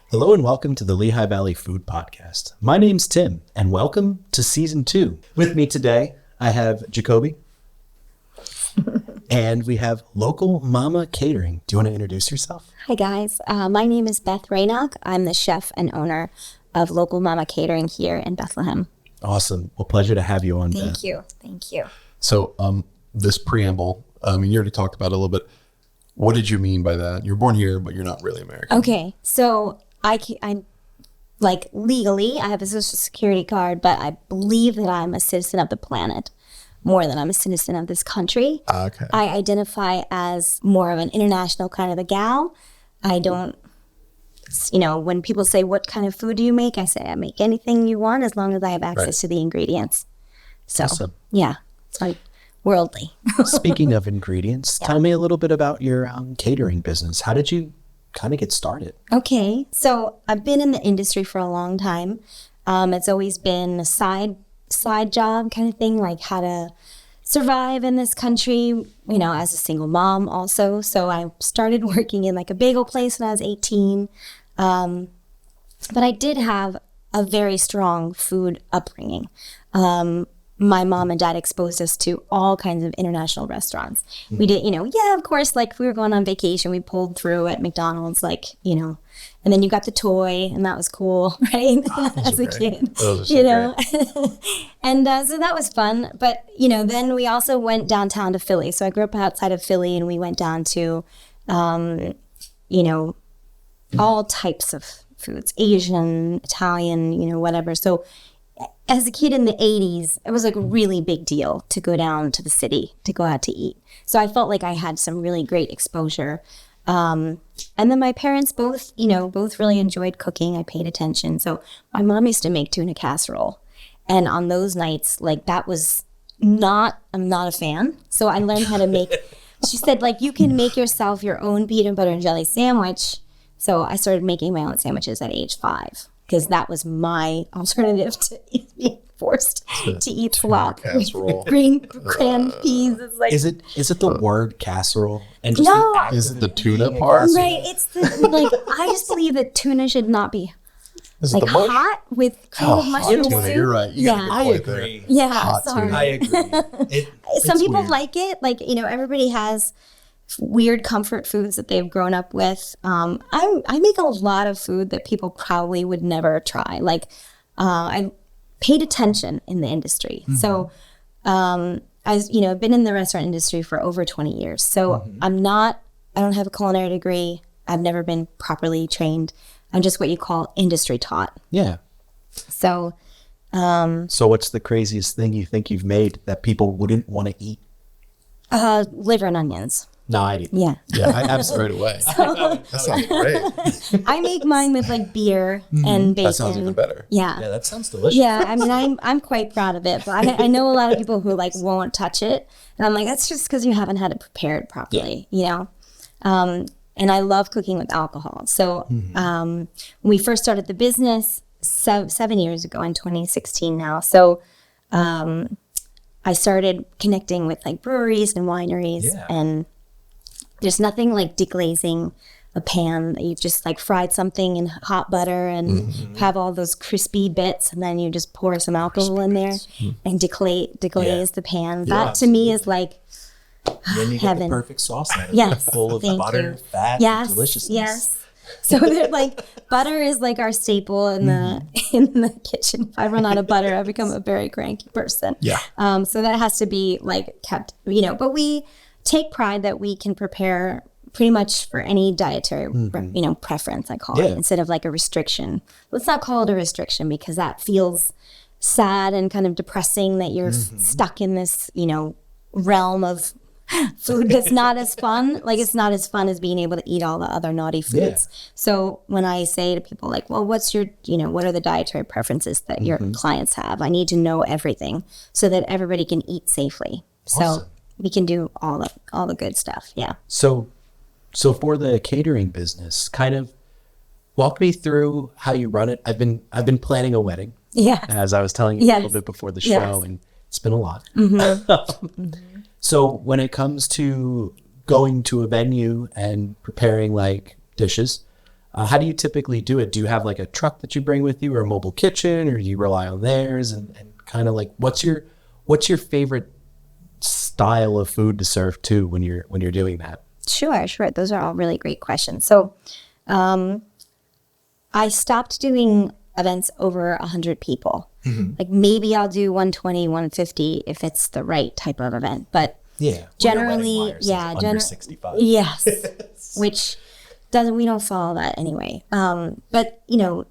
Hello and welcome to the Lehigh Valley Food Podcast. My name's Tim and welcome to Season 2. With me today, I have Jacoby and we have Local Mama Catering. Do you want to introduce yourself? Hi guys, my name is Beth Raynock. I'm the chef and owner of Local Mama Catering here in Bethlehem. Awesome. Well, pleasure to have you on, Beth. Thank you. So this preamble, you already talked about it a little bit. What did you mean by that? You're born here, but you're not really American. Okay, so I'm like legally, I have a social security card, but I believe that I'm a citizen of the planet more than I'm a citizen of this country. Okay. I identify as more of an international kind of a gal. I don't, when people say, what kind of food do you make? I say, I make anything you want as long as I have access to the ingredients. So, Awesome. Yeah, it's like worldly. Speaking of ingredients, tell me a little bit about your catering business. How did you kind of get started? Okay, so I've been in the industry for a long time. It's always been a side job kind of thing, like how to survive in this country, as a single mom also. So I started working in like a bagel place when I was 18. But I did have a very strong food upbringing. My mom and dad exposed us to all kinds of international restaurants. We did, of course, like if we were going on vacation, we pulled through at McDonald's, and then you got the toy and that was cool, right? As a kid, Those are so great. And so that was fun. But, then we also went downtown to Philly. So I grew up outside of Philly and we went down to, all types of foods, Asian, Italian, whatever. So as a kid in the 80s, it was like a really big deal to go down to the city to go out to eat. So I felt like I had some really great exposure. And then my parents both really enjoyed cooking. I paid attention. So my mom used to make tuna casserole. And on those nights, I'm not a fan. So I learned how to make, she said, you can make yourself your own peanut butter and jelly sandwich. So I started making my own sandwiches at age 5. Because that was my alternative to being forced to eat slop. Casserole. Green canned peas. It's like, Is it the word casserole? And No. the act Is of it the it tuna being a part? casserole? right. It's I just believe that tuna should not be Is it the mush? hot with cream of mushroom Hot tuna. soup. You're right. You got a good I point agree. there. Yeah, Hot sorry. tuna. I agree. Some It's people weird. like it. Everybody has weird comfort foods that they've grown up with. I make a lot of food that people probably would never try. I paid attention in the industry. Mm-hmm. So, I've been in the restaurant industry for over 20 years. So I don't have a culinary degree. I've never been properly trained. I'm just what you call industry taught. Yeah. So, So what's the craziest thing you think you've made that people wouldn't want to eat? liver and onions. No, I didn't. Yeah. Yeah, I absolutely right away. That sounds great. I make mine with beer and bacon. That sounds even better. Yeah. Yeah, that sounds delicious. Yeah, I mean, I'm quite proud of it, but I know a lot of people who won't touch it, and I'm like, that's just because you haven't had it prepared properly, And I love cooking with alcohol. So when we first started the business 7 years ago in 2016 now, so I started connecting with breweries and wineries, and there's nothing like deglazing a pan that you've just fried something in hot butter and have all those crispy bits, and then you just pour some alcohol in there and deglaze the pan. That to me is then you get heaven. the perfect sauce out of it. Yes, Full of thank butter, you. fat, and deliciousness. Yes. So they're butter is our staple in the kitchen. If I run out of butter, I become a very cranky person. Yeah. So that has to be kept, but we take pride that we can prepare pretty much for any dietary, preference, I call it, instead of a restriction. Let's not call it a restriction because that feels sad and kind of depressing that you're stuck in this, realm of food that's not as fun. It's not as fun as being able to eat all the other naughty foods. Yeah. So when I say to people well, what's your, what are the dietary preferences that your clients have? I need to know everything so that everybody can eat safely. Awesome. So we can do all the good stuff. Yeah. So for the catering business, kind of walk me through how you run it. I've been planning a wedding. Yeah. As I was telling you a little bit before the show, and it's been a lot. So when it comes to going to a venue and preparing dishes, How do you typically do it? Do you have like a truck that you bring with you or a mobile kitchen, or do you rely on theirs? And kind of like, what's your favorite style of food to serve too when you're doing that? Sure. Those are all really great questions. So I stopped doing events over 100 people. Like maybe I'll do 120, 150 if it's the right type of event. But generally, under 65. Yes, which we don't follow that anyway. But the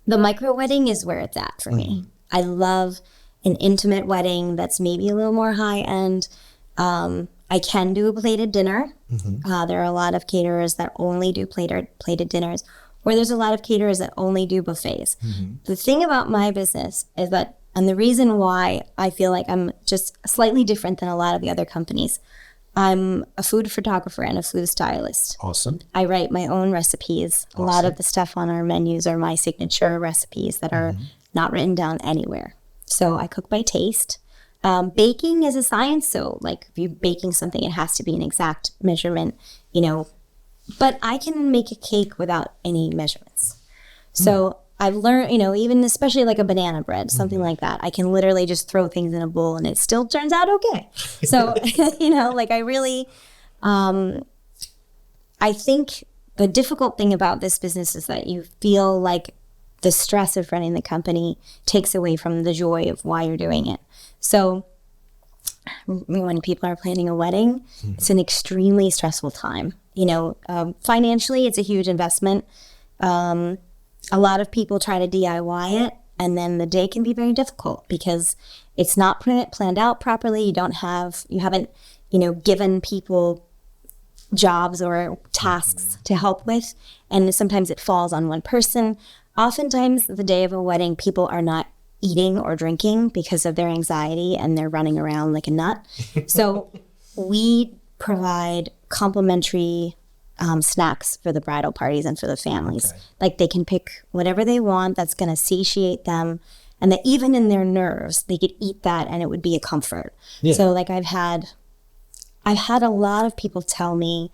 micro wedding is where it's at for me. I love an intimate wedding that's maybe a little more high end. I can do a plated dinner. There are a lot of caterers that only do plated dinners, or there's a lot of caterers that only do buffets. The thing about my business is that, and the reason why I feel like I'm just slightly different than a lot of the other companies, I'm a food photographer and a food stylist. Awesome. I write my own recipes. A lot of the stuff on our menus are my signature recipes that are not written down anywhere. So I cook by taste. Baking is a science, so like if you're baking something, it has to be an exact measurement, but I can make a cake without any measurements. So I've learned, even especially like a banana bread, something like that, I can literally just throw things in a bowl and it still turns out okay. So, like I really, I think the difficult thing about this business is that you feel like the stress of running the company takes away from the joy of why you're doing it. So when people are planning a wedding, it's an extremely stressful time. Financially, it's a huge investment. A lot of people try to DIY it, and then the day can be very difficult because it's not planned out properly. You haven't, given people jobs or tasks to help with, and sometimes it falls on one person. Oftentimes, the day of a wedding, people are not eating or drinking because of their anxiety and they're running around like a nut. So we provide complimentary snacks for the bridal parties and for the families. Okay. Like they can pick whatever they want that's going to satiate them, and that even in their nerves, they could eat that and it would be a comfort. Yeah. So like I've had a lot of people tell me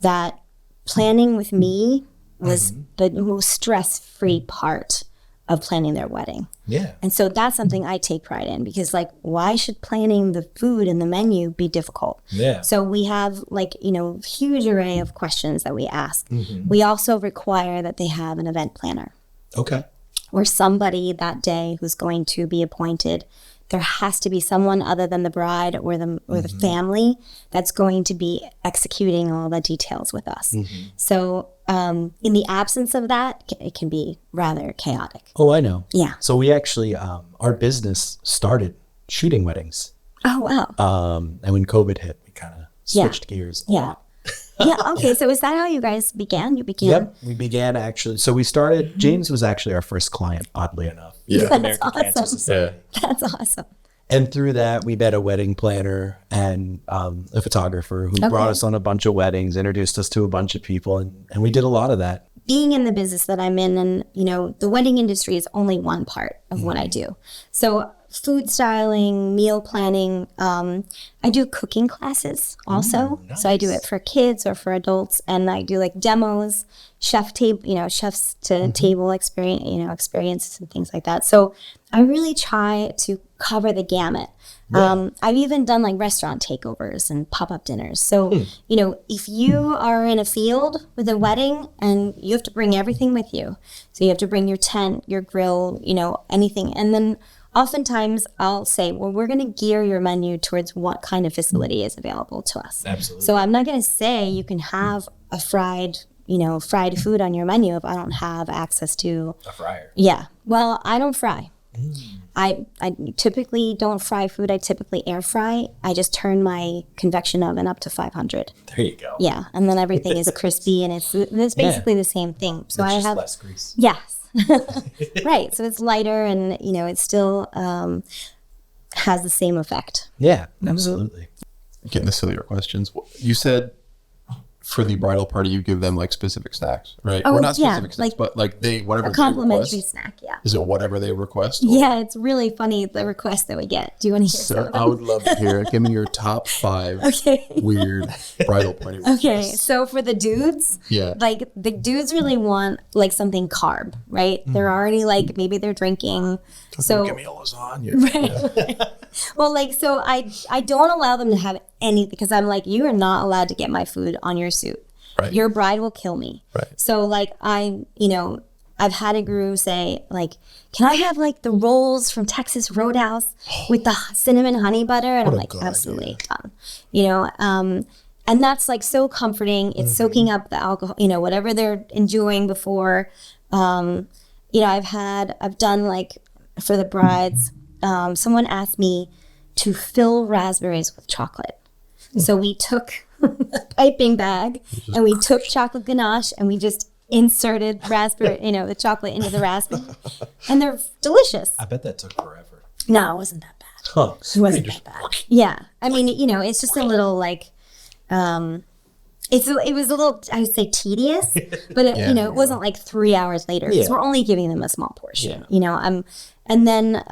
that planning with me was the most stress-free part of planning their wedding. Yeah. And so that's something I take pride in because like, why should planning the food and the menu be difficult? Yeah. So we have huge array of questions that we ask. We also require that they have an event planner. Okay. Or somebody that day who's going to be appointed. There has to be someone other than the bride or the family that's going to be executing all the details with us. So in the absence of that, it can be rather chaotic. Oh, I know. Yeah. So we actually, our business started shooting weddings. Oh, wow. And when COVID hit, we kind of switched gears a lot. Yeah. Okay. So is that how you guys began? Yep. We began actually. So we started, James was actually our first client, oddly enough. Yeah. That's awesome. Yeah. That's awesome. And through that, we met a wedding planner and a photographer who brought us on a bunch of weddings, introduced us to a bunch of people, and we did a lot of that. Being in the business that I'm in, and the wedding industry is only one part of what I do. So food styling, meal planning, I do cooking classes also. Nice. So I do it for kids or for adults, and I do like demos, chefs to table experiences and things like that. So I really try to cover the gamut. Yeah. I've even done like restaurant takeovers and pop-up dinners. So, if you are in a field with a wedding and you have to bring everything with you. So you have to bring your tent, your grill, anything. And then oftentimes I'll say, well, we're going to gear your menu towards what kind of facility is available to us. Absolutely. So I'm not going to say you can have a fried food on your menu if I don't have access to a fryer. Yeah. Well, I don't fry. I typically don't fry food. I typically air fry. I just turn my convection oven up to 500. There you go. Yeah, and then everything is crispy, and it's basically the same thing. So it's just less grease. Yes, right. So it's lighter, and it still has the same effect. Yeah, absolutely. Getting the sillier questions. You said for the bridal party, you give them like specific snacks, right? Oh, Or not yeah, specific snacks, like but like whatever a they complimentary request. snack, yeah. Is it whatever they request? Or- Yeah, it's really funny, the requests that we get. Do you want to hear some So of them? I would love to hear it. Give me your top 5 Okay. weird bridal party Okay, requests. so for the dudes, Yeah. like the dudes really want like something carb, right? They're already like, maybe they're drinking. So Give me a lasagna. well, like, so I don't allow them to have any, because I'm like, you are not allowed to get my food on your suit. Right. Your bride will kill me. Right. So like I've had a groom say like, can I have like the rolls from Texas Roadhouse with the cinnamon honey butter? And I'm like, good absolutely. And that's like so comforting. It's soaking up the alcohol, whatever they're enjoying before. I've done like for the brides, someone asked me to fill raspberries with chocolate. So we took a piping bag and we took chocolate ganache and we just inserted raspberry, the chocolate into the raspberry, and they're delicious. I bet that took forever. No, it wasn't that bad. Huh. It wasn't that bad. Yeah. I mean, it's just a little like, it was a little, I would say tedious, but it wasn't like 3 hours later because we're only giving them a small portion, and then,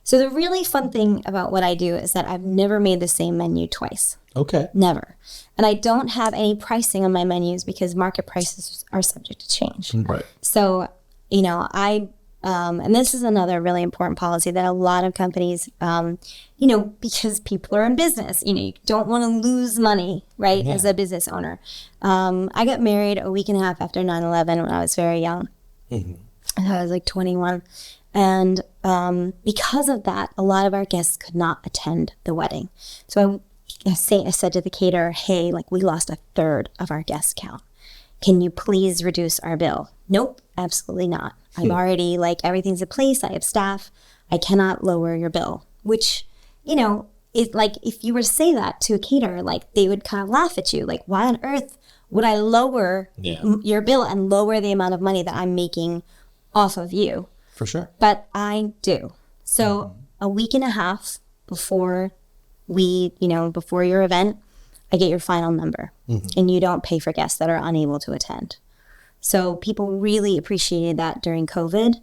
so the really fun thing about what I do is that I've never made the same menu twice. Okay. Never. And I don't have any pricing on my menus because market prices are subject to change. Right. So, and this is another really important policy that a lot of companies, because people are in business, you don't want to lose money, right, as a business owner. I got married a week and a half after 9/11 when I was very young. Mm-hmm. I was like 21. And because of that, a lot of our guests could not attend the wedding. So I said to the caterer, hey, like we lost a third of our guest count. Can you please reduce our bill? Nope, absolutely not. I've already, everything's in place. I have staff. I cannot lower your bill, which, is like, if you were to say that to a caterer, they would kind of laugh at you. Like, why on earth would I lower your bill and lower the amount of money that I'm making off of you? For sure. But I do. So a week and a half before before your event, I get your final number, and you don't pay for guests that are unable to attend. So people really appreciated that during COVID.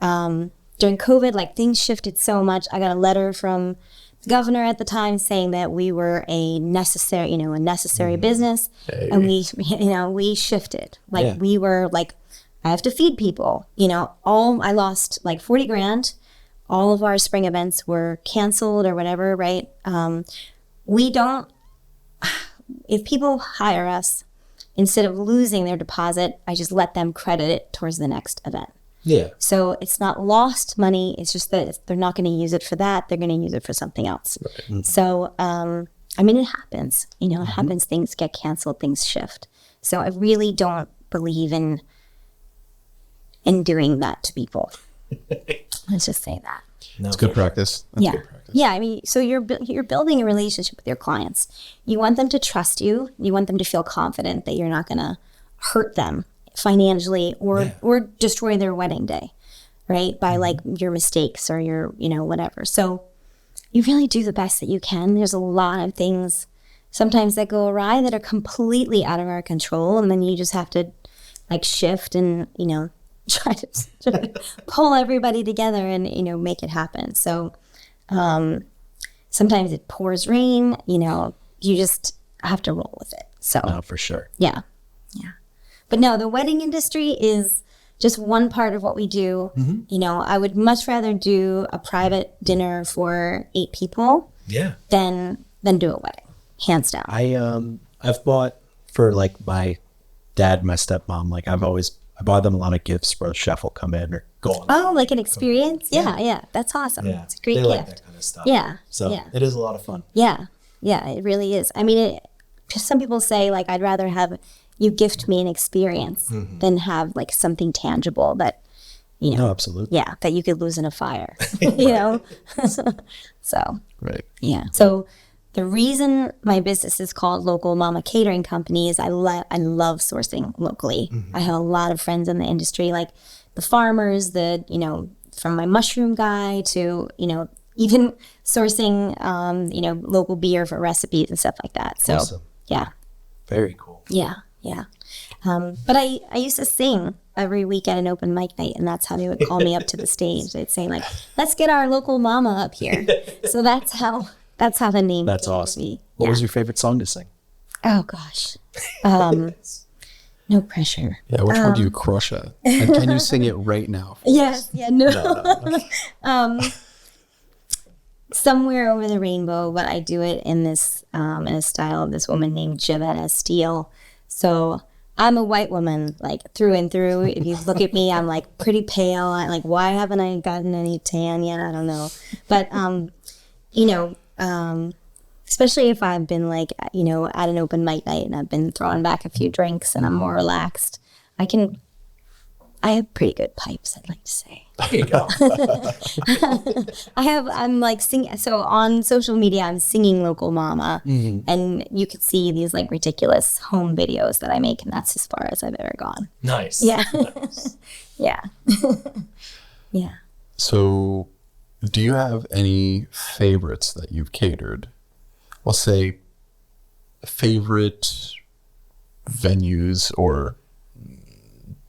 During COVID, things shifted so much. I got a letter from the governor at the time saying that we were a necessary business, and we shifted. We were I have to feed people. I lost 40 grand. All of our spring events were canceled or whatever, right? If people hire us, instead of losing their deposit, I just let them credit it towards the next event. Yeah. So it's not lost money. It's just that they're not going to use it for that. They're going to use it for something else. Right. So, it happens. It happens. Things get canceled. Things shift. So I really don't believe in doing that to people. Let's just say that. No, It's good practice. That's Yeah. good practice. Yeah. I mean, so you're building a relationship with your clients. You want them to trust you. You want them to feel confident that you're not going to hurt them financially or destroy their wedding day, right? By your mistakes or your, whatever. So you really do the best that you can. There's a lot of things sometimes that go awry that are completely out of our control. And then you just have to shift and, try to pull everybody together and, make it happen. So sometimes it pours rain, you just have to roll with it. So no, for sure. Yeah. But no, the wedding industry is just one part of what we do. Mm-hmm. I would much rather do a private dinner for 8 people than do a wedding, hands down. I've bought for my dad, my stepmom, I buy them a lot of gifts where the chef will come in or go on. Oh, like an experience? Yeah. That's awesome. Yeah. It's a great they gift. Like that kind of stuff. Yeah. So it is a lot of fun. Yeah, it really is. I mean, some people say I'd rather have you gift me an experience than have something tangible that, No, absolutely. Yeah, that you could lose in a fire, So, Right. Yeah. So the reason my business is called Local Mama Catering Company is I love sourcing locally. I have a lot of friends in the industry, the farmers, from my mushroom guy to, even sourcing, local beer for recipes and stuff like that. So, Awesome. Yeah. Very cool. Yeah. But I used to sing every week at an open mic night, and that's how they would call me up to the stage. They'd say like, "Let's get our local mama up here." So that's how the name. That's came to awesome. be. What Yeah. was your favorite song to sing? Oh gosh, no pressure. Yeah, which one do you crush at? And can you sing it right now? Yes, yeah, no. Somewhere Over the Rainbow, but I do it in this in a style of this woman named Giovanna Steele. So I'm a white woman, like through and through. If you look at me, I'm like pretty pale. Why haven't I gotten any tan yet? I don't know. But especially if I've been like, at an open mic night and I've been throwing back a few drinks and I'm more relaxed, I have pretty good pipes, I'd like to say. There you go. I'm like singing. So on social media, I'm singing Local Mama, and you could see these like ridiculous home videos that I make, and that's as far as I've ever gone. Nice. Yeah. Nice. Yeah. Yeah. So, do you have any favorites that you've catered? I'll say favorite venues or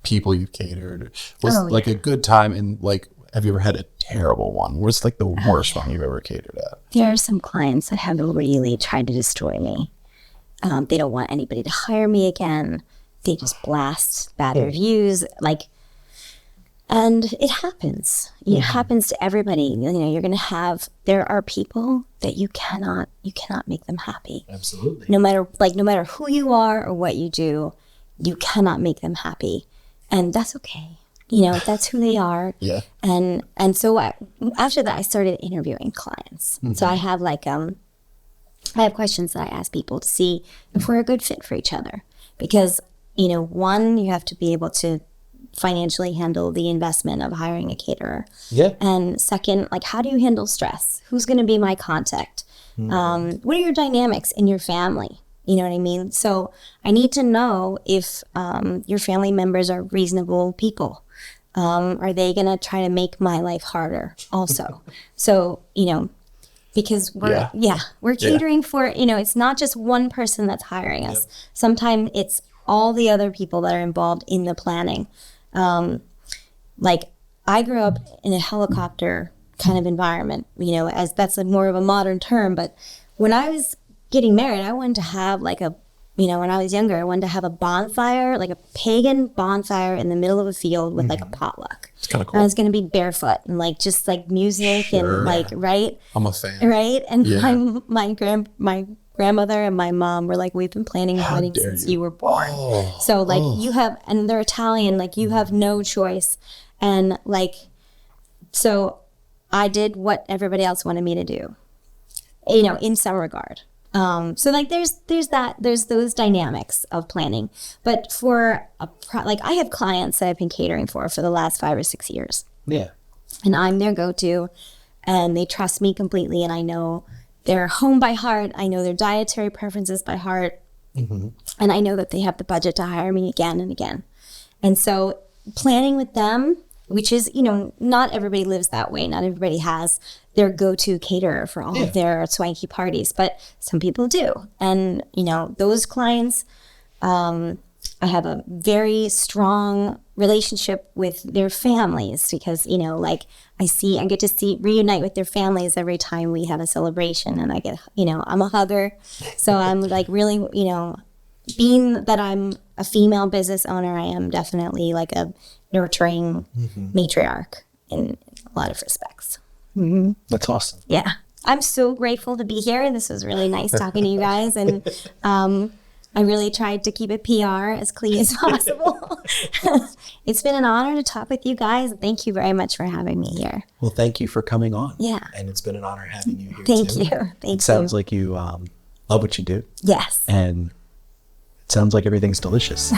people you've catered. Was like a good time, and like, have you ever had a terrible one? What's like the worst one you've ever catered at? There are some clients that have really tried to destroy me. They don't want anybody to hire me again. They just blast bad reviews, and it happens. It happens to everybody. You're going to have. There are people that you cannot make them happy. Absolutely. No matter who you are or what you do, you cannot make them happy, and that's okay. That's who they are. Yeah. And so after that, I started interviewing clients. So I have I have questions that I ask people to see if we're a good fit for each other. Because, one, you have to be able to financially handle the investment of hiring a caterer. Yeah. And second, how do you handle stress? Who's going to be my contact? What are your dynamics in your family? You know what I mean? So I need to know if your family members are reasonable people. Are they going to try to make my life harder also? So, because we're catering for, it's not just one person that's hiring us. Yep. Sometimes it's all the other people that are involved in the planning. I grew up in a helicopter kind of environment, as that's more of a modern term. But when I was getting married, I wanted to have when I was younger, I wanted to have a bonfire, like a pagan bonfire in the middle of a field with a potluck. It's kind of cool. And I was going to be barefoot and just music and right? I'm a fan. Right? And my grandmother and my mom were like, we've been planning a wedding since you were born. Oh, so you have, and they're Italian, you have no choice. And so I did what everybody else wanted me to do, in some regard. So there's those dynamics of planning, but for I have clients that I've been catering for the last 5 or 6 years. Yeah. And I'm their go-to, and they trust me completely. And I know their home by heart. I know their dietary preferences by heart. Mm-hmm. And I know that they have the budget to hire me again and again. And so planning with them, which is, not everybody lives that way. Not everybody has their go-to caterer for all of their swanky parties, but some people do. And, those clients, I have a very strong relationship with their families because, I get to reunite with their families every time we have a celebration. And I get, I'm a hugger. So I'm really, being that I'm a female business owner, I am definitely a nurturing matriarch in a lot of respects. Mm-hmm. That's awesome. Yeah. I'm so grateful to be here. This was really nice talking to you guys. And I really tried to keep it PR as clean as possible. It's been an honor to talk with you guys. Thank you very much for having me here. Well, thank you for coming on. Yeah. And it's been an honor having you here. Thank too. you. Thank you. It sounds like you love what you do. Yes. And it sounds like everything's delicious.